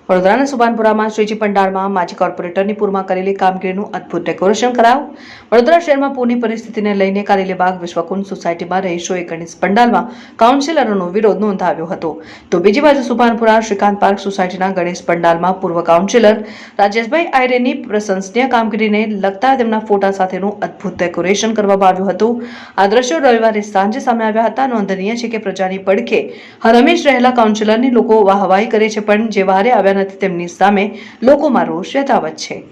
વડોદરાના સુભાનપુરામાં શ્રીજી પંડાળમાં માજી કોર્પોરેટરની પૂરમાં કરેલી કામગીરીનું અદ્ભુત ડેકોરેશન કરાયું। વડોદરા શહેરમાં પૂરની પરિસ્થિતિને લઈને કારેલીબાગ વિશ્વકુંજ સોસાયટીમાં રહીશોએ ગણેશ પંડાલમાં કાઉન્સિલરોનો વિરોધ નોંધાવ્યો હતો, તો બીજી બાજુ સુભાનપુરા શ્રીકાંત પાર્ક સોસાયટીના ગણેશ પંડાલમાં પૂર્વ કાઉન્સિલર રાજેશભાઈ આયરેની પ્રશંસનીય કામગીરીને લગતા તેમના ફોટા સાથેનું અદ્ભુત ડેકોરેશન કરવામાં આવ્યું હતું। આ દ્રશ્યો રવિવારે સાંજે સામે આવ્યા હતા। નોંધનીય છે કે પ્રજાની પડખે હરહંમેશ રહેલા કાઉન્સિલરની લોકો વાહવાહી કરે છે, પણ જે વારે આવ્યા નથી તેમની સામે લોકોમાં રોષ યથાવત છે।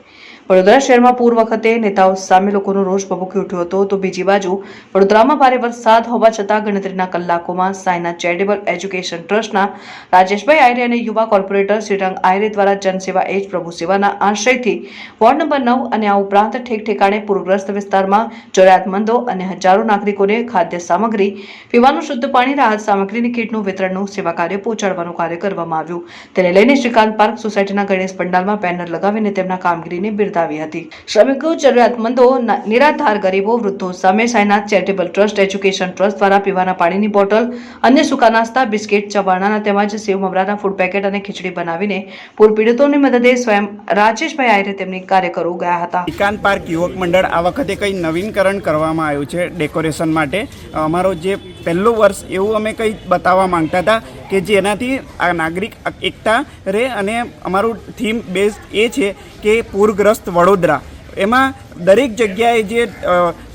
વડોદરા શહેરમાં પૂર વખતે નેતાઓ સામે લોકોનો રોષ ભભૂકી ઉઠ્યો હતો, તો બીજી બાજુ વડોદરામાં ભારે વરસાદ હોવા છતાં ગણતરીના કલાકોમાં સાયનાથ ચેરિટેબલ એજ્યુકેશન ટ્રસ્ટના રાજેશભાઈ આયરે અને યુવા કોર્પોરેટર શ્રીરંગ આયરે દ્વારા જનસેવા એ જ પ્રભુ સેવાના આશયથી વોર્ડ નંબર 9 અને આ ઉપરાંત ઠેક ઠેકાણે પૂરગ્રસ્ત વિસ્તારમાં જરૂરિયાતમંદો અને હજારો નાગરિકોને ખાદ્ય સામગ્રી, પીવાનું શુદ્ધ પાણી, રાહત સામગ્રીની કીટનું વિતરણનું સેવા કાર્ય પહોંચાડવાનું કાર્ય કરવામાં આવ્યું। તેને લઈને શ્રીકાંત પાર્ક સોસાયટીના ગણેશ પંડાલમાં બેનર લગાવીને તેમના કામગીરીને બિરદાવી હતી। શ્રમિકો, જરૂરિયાતમંદો, નિરાધાર ગરીબો, વૃદ્ધો સામે Sainath charitable trust education trust દ્વારા પીવાના પાણીની બોટલ, અન્ય સૂકા નાસ્તા, બિસ્કિટ, ચવાણાના તેમજ સેવ મમરાના ફૂડ પેકેટ અને ખીચડી બનાવીને પૂર પીડિતોની મદદે સ્વયં રાજેશભાઈ આયરે તેમની કાર્યકરો ગયા હતા। શ્રીકાંત પાર્ક યુવક મંડળ આ વખતે કંઈ નવીનકરણ કરવામાં આવ્યું છે ડેકોરેશન માટે। અમારો જે પહેલું વર્ષ એવું અમે કંઈ બતાવવા માંગતા હતા કે જેનાથી આ નાગરિક એકતા રહે, અને અમારું થીમ બેઝ એ છે કે પૂરગ્રસ્ત વડોદરા। એમાં દરેક જગ્યાએ જે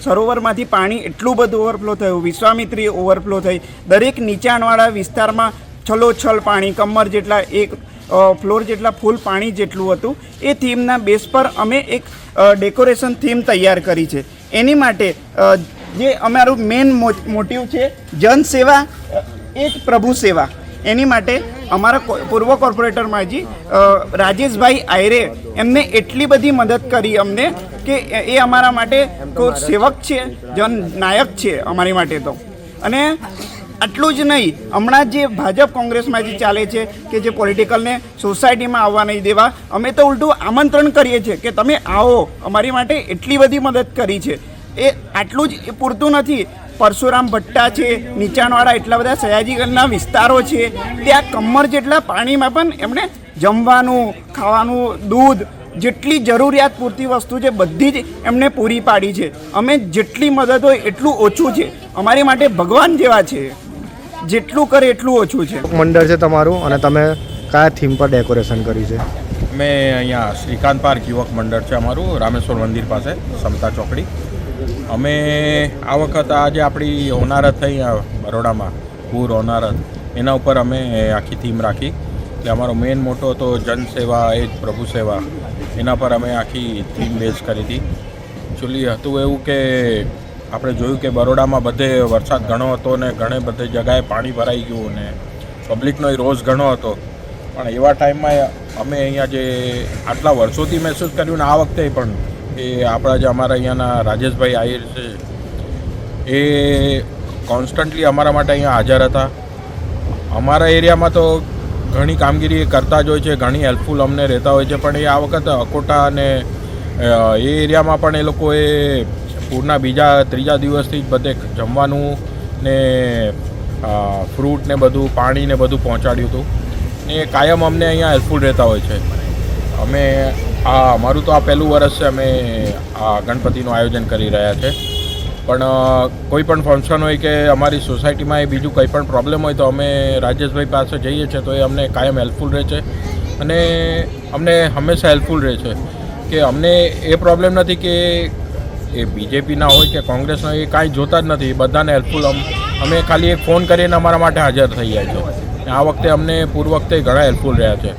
સરોવરમાંથી પાણી એટલું બધું ઓવરફ્લો થયું, વિશ્વામિત્રી ઓવરફ્લો થઈ, દરેક નીચાણવાળા વિસ્તારમાં છલોછલ પાણી, કમર જેટલા, એક ફ્લોર જેટલા ફૂલ પાણી જેટલું હતું। એ થીમના બેઝ પર અમે એક ડેકોરેશન થીમ તૈયાર કરી છે। એની માટે જે અમારું મેઇન મોટિવ છે જનસેવા એ જ પ્રભુ સેવા। એની માટે અમારા પૂર્વ કોર્પોરેટર માજી રાજેશભાઈ આયરે એમને એટલી બધી મદદ કરી અમને કે એ અમારા માટે કોઈ સેવક છે, જનનાયક છે અમારી માટે તો। અને આટલું જ નહીં, હમણાં જે ભાજપ કોંગ્રેસમાં જે ચાલે છે કે જે પોલિટિકલને સોસાયટીમાં આવવા નહીં દેવા, અમે તો ઉલટું આમંત્રણ કરીએ છીએ કે તમે આવો, અમારી માટે એટલી બધી મદદ કરી છે। એ આટલું જ એ પૂરતું નથી, પરશુરામ ભટ્ટા છે, નીચાણવાળા એટલા બધા સયાજીગંજના વિસ્તારો છે, ત્યાં કમર જેટલા પાણીમાં પણ એમણે જમવાનું, ખાવાનું, દૂધ, જેટલી જરૂરિયાત પૂરતી વસ્તુ છે બધી જ એમને પૂરી પાડી છે। અમે જેટલી મદદ હોય એટલું ઓછું છે, અમારી માટે ભગવાન જેવા છે, જેટલું કરે એટલું ઓછું છે। મંડળ છે તમારું, અને તમે કયા થીમ પર ડેકોરેશન કર્યું છે? અમે અહીંયા શ્રીકાંત પાર્ક યુવક મંડળ છે અમારું, રામેશ્વર મંદિર પાસે, સમતા ચોકડી। અમે આ વખત આજે આપણી હોનારત થઈ બરોડામાં પૂર હોનારત, એના ઉપર અમે આખી થીમ રાખી। એટલે અમારો મેઇન મોટો હતો જનસેવા એ જ પ્રભુ સેવા, એના પર અમે આખી થીમ બેઝ કરી હતી। એકચ્યુઅલી હતું એવું કે આપણે જોયું કે બરોડામાં બધે વરસાદ ઘણો હતો ને ઘણે બધે જગાએ પાણી ભરાઈ ગયું ને પબ્લિકનો રોષ ઘણો હતો, પણ એવા ટાઈમમાં અમે અહીંયા જે આટલા વર્ષોથી મહેસૂસ કર્યું ને આ વખતે પણ એ આપણા જે અમારા અહીંયાના રાજેશભાઈ આયર છે એ કોન્સ્ટન્ટલી અમારા માટે અહીંયા હાજર હતા। અમારા એરિયામાં તો ઘણી કામગીરી કરતા જ હોય છે, ઘણી હેલ્પફુલ અમને રહેતા હોય છે, પણ એ આ વખતે અકોટા અને એ એરિયામાં પણ એ લોકોએ પૂરના ત્રીજા દિવસથી જ બધે જમવાનું ને ફ્રૂટ ને બધું, પાણી ને બધું પહોંચાડ્યું હતું ને એ કાયમ અમને અહીંયા હેલ્પફુલ રહેતા હોય છે। અમે અમારું તો આ પહેલું વર્ષ છે, અમે આ ગણપતિનું આયોજન કરી રહ્યા છે, પણ કોઈ પણ ફંક્શન હોય કે અમારી સોસાયટીમાં એ બીજું કંઈ પણ પ્રોબ્લેમ હોય તો અમે રાજેશભાઈ પાસે જઈએ છીએ, તો એ અમને કાયમ હેલ્પફુલ રહે છે અને અમને હંમેશા હેલ્પફુલ રહે છે કે અમને એ પ્રોબ્લેમ નથી કે એ બીજેપીના હોય કે કોંગ્રેસના, એ કાંઈ જોતા જ નથી, બધાને હેલ્પફુલ। અમે ખાલી એક ફોન કરીને અમારા માટે હાજર થઈ જાય છે। આ વખતે અમને પૂર્વ વખતે ઘણા હેલ્પફુલ રહ્યા છે।